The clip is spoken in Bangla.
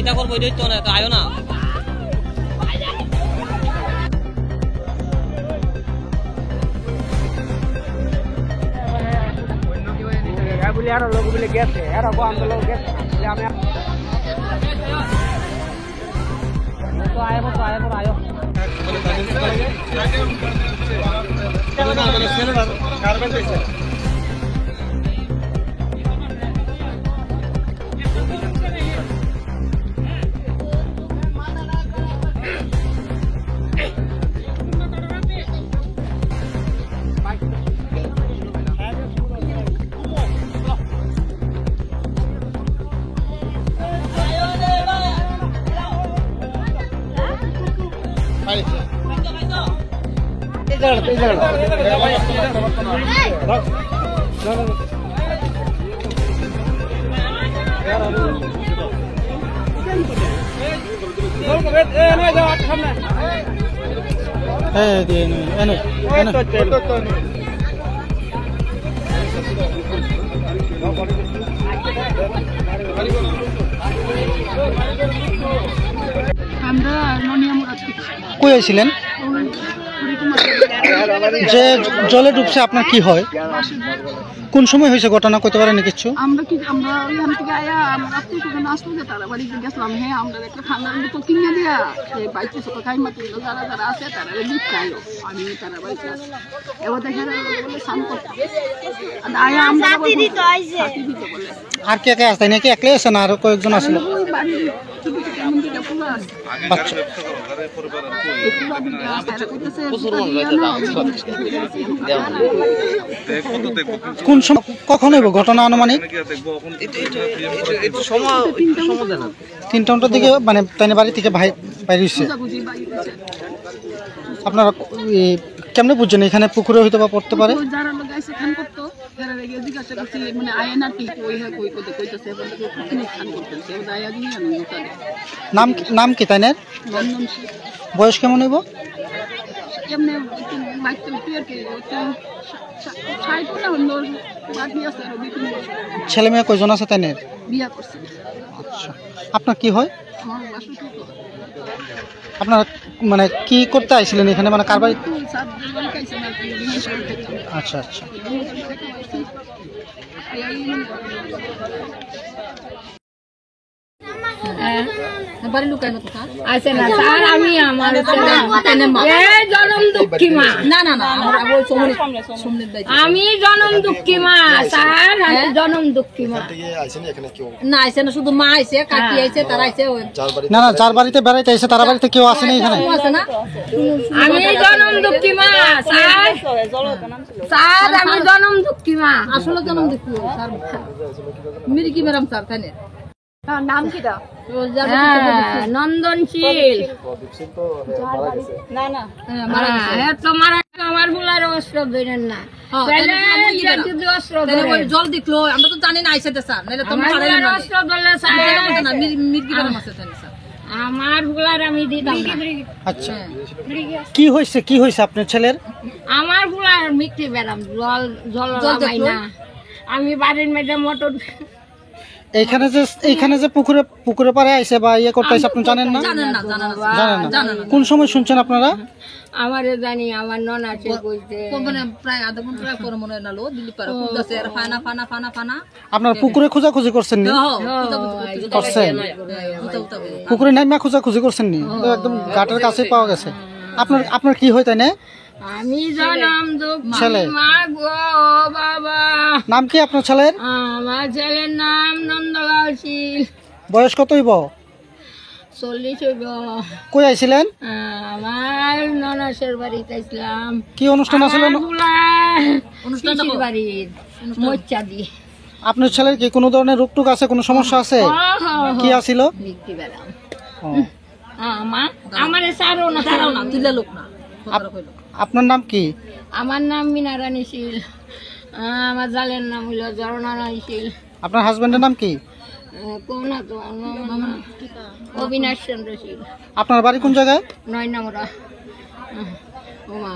কিটা করবো এটাই তো না, আয়ো না। বলে আরো লোক বলে গেছে, আরো বন্ধ লোক গেছে আমি তো আয়ো আয়ো কই আইছিলেন? যে জলে ডুবছে আপনার কি হয়? কোন সময় হয়েছে ঘটনা কইতে পারেন কিছু? আমরা ওইখান থেকে আয়া আমরা আত্মীয় আসলো যে তারা বাড়িতে গেছিলাম। হ্যাঁ, আমরা একটা ঠান্ডার বোতল কিনে দেয়া সেই বাইকে ছোট খাই মাত্র যারা আছে তারা দুধ খাইলো। আমি তারা বাড়িতে আসি, এবার দেখে বলে স্নান করতে আয়া আমরা আর কে কে আসতে নাকি একলাই আছে না আরো কয়েকজন আসলো? ওই বাড়ির ছোট ছোট এমন দিকে পুরো আছে বাচ্চা কোন সময় কখন হইব ঘটনা আনুমানিক? 3টার দিকে মানে তাই বাড়ি থেকে বাইরে হয়েছে। আপনারা কেমনে বুঝছেন এখানে পুকুরে হয়তো বা পড়তে পারে? যারা লোক আছে খান করতো যারা রেগে জিজ্ঞাসা করছি মানে আয় না ঠিক ওই হয় কই কইতে কইতাছে এবার খান করতেছে এবার আয়া দিই আমি তাহলে নাম কি তাইনের? নন্দন বয়স কেমন হইব? এমনি বাইকতে উঠে আর কি 60 না হলো বাকি আছে আর 2-3 বছর। ছেলে মেয়ে কয়জন আছে তাইনের? বিয়া করছে। আচ্ছা, আপনার কি হয়? আমার বাসা তো আপনারা মানে কি করতে আইছিলেন এখানে, মানে কার বাড়ি? আচ্ছা আচ্ছা। বাড়ি লুকাইলো তো আছে না স্যার, আমি আমার জনম দুঃখী মা। না না না ওই সমনের দায়িত্ব আমি জনম দুঃখী মা স্যার, আমি জনম দুঃখী মা। না আইছে না, শুধু মা আইছে, কাকি আইছে, তারা আইছে। না না, যার বাড়িতে বেড়াইতে আইছে তার বাড়িতে কেউ আসে না এখানে? আছে না, আমি জনম দুঃখী মা স্যার, স্যার আমি জনম দুঃখী মা। আসলে জনম দুঃখী স্যার মিরিকি ম্যাডাম স্যার তাই নাম কি দা? নন্দনশীল। না না তো মারা আমার বুলার অস্ত্র ধরেন না, অস্ত্র জল দেখলো আমরা তো জানি না আইছে স্যার, নাহলে তো অস্ত্র ধরলে মির্গি ম্যাডাম আছে স্যার। আমার বুলার আমি দিতাম না। আচ্ছা, কি হয়েছে আপনার ছেলের? আমার বুলার মিট্টি বেড়াম জল লাগাই না। আমি বাড়ির মেয়েদের মোটর এইখানে যে পুকুরে পারে আইছে বা ইয়ে করতে আইছে আপনি জানেন না? জানেন না। কোন সময় শুনছেন আপনারা? আমারে জানি আমার নন আছে কইতে মানে প্রায় আধা ঘন্টা পরে মনে নালো দিল্লি পারে খুঁজছে আর ফানা আপনার পুকুরে খোঁজাখুঁজি করছেন নি? করছেন পুকুরে নাইমা খোঁজাখুঁজি করছেন নি? তো একদম ঘাটের কাছে পাওয়া গেছে। আপনার কি হয় তাই না? আমি জনম দুঃখী মা গো বাবা। নাম কি আপনার ছেলের? আমার ছেলের নাম নন্দলাল শীল। বয়স কত হইব? 40 হইব। কই আইছিলেন? আমার ননাসের বাড়িতে আইছিলাম। কি অনুষ্ঠান আছিল? অনুষ্ঠান বাড়ির মোচ্চা দি। আপনার ছেলের কি কোনো ধরনের রোগটুক আছে, কোনো সমস্যা আছে? কি আছিল? লিখতে বেড়াম আমারে সারো না তুলে লোক না। আপনার নাম কি? আমার নাম মিনারানী শীল। আমার জালের নাম হইল জরনারায়ণ শীল। আপনার হাজবেন্ডের নাম কি? কোনা তো অবিনাশ চন্দ্র শীল। আপনার বাড়ি কোন জায়গায়? 9 নম্বর। ওমা